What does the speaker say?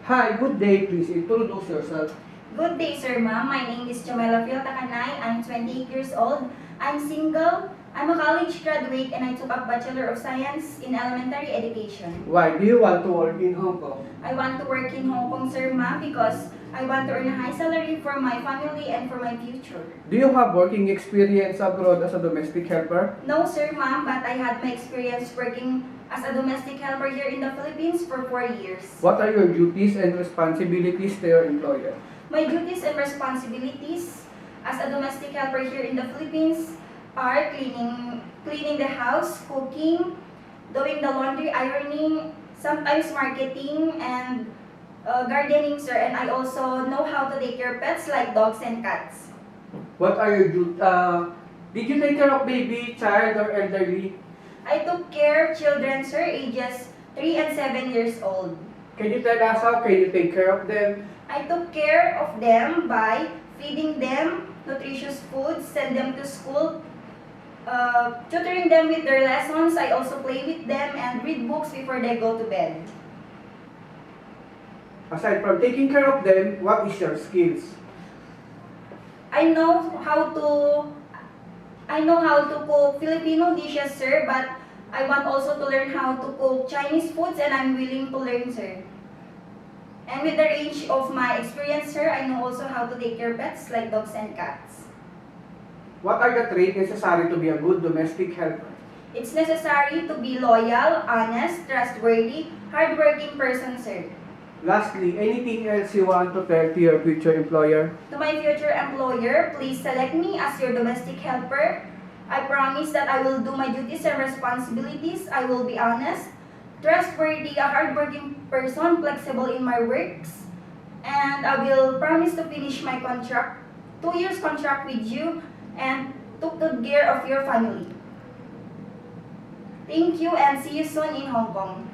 Hi, good day. Please introduce yourself. Good day, sir, ma'am. My name is Jamela Phil Takanay. I'm 28 years old. I'm single. I'm a college graduate and I took up Bachelor of Science in Elementary Education. Why do you want to work in Hong Kong? I want to work in Hong Kong, sir, ma'am, because I want to earn a high salary for my family and for my future. Do you have working experience abroad as a domestic helper? No, sir, ma'am, but I had my experience working as a domestic helper here in the Philippines for 4 years. What are your duties and responsibilities to your employer? My duties and responsibilities as a domestic helper here in the Philippines are cleaning the house, cooking, doing the laundry, ironing, sometimes marketing, and gardening, sir. And I also know how to take care of pets like dogs and cats. What are your duties? Did you take care of baby, child, or elderly? I took care of children, sir, ages 3 and 7 years old. Can you tell us how can you take care of them? I took care of them by feeding them nutritious food, send them to school, tutoring them with their lessons. I also play with them and read books before they go to bed. Aside from taking care of them, what is your skills? I know how to cook Filipino dishes, sir, but I want also to learn how to cook Chinese foods and I'm willing to learn, sir. And with the range of my experience, sir, I know also how to take care of pets like dogs and cats. What are the traits necessary to be a good domestic helper? It's necessary to be loyal, honest, trustworthy, hardworking person, sir. Lastly, anything else you want to tell to your future employer? To my future employer, please select me as your domestic helper. I promise that I will do my duties and responsibilities. I will be honest, trustworthy, a hardworking person, flexible in my works, and I will promise to finish my contract, 2 years contract with you, and took good care of your family. Thank you and see you soon in Hong Kong.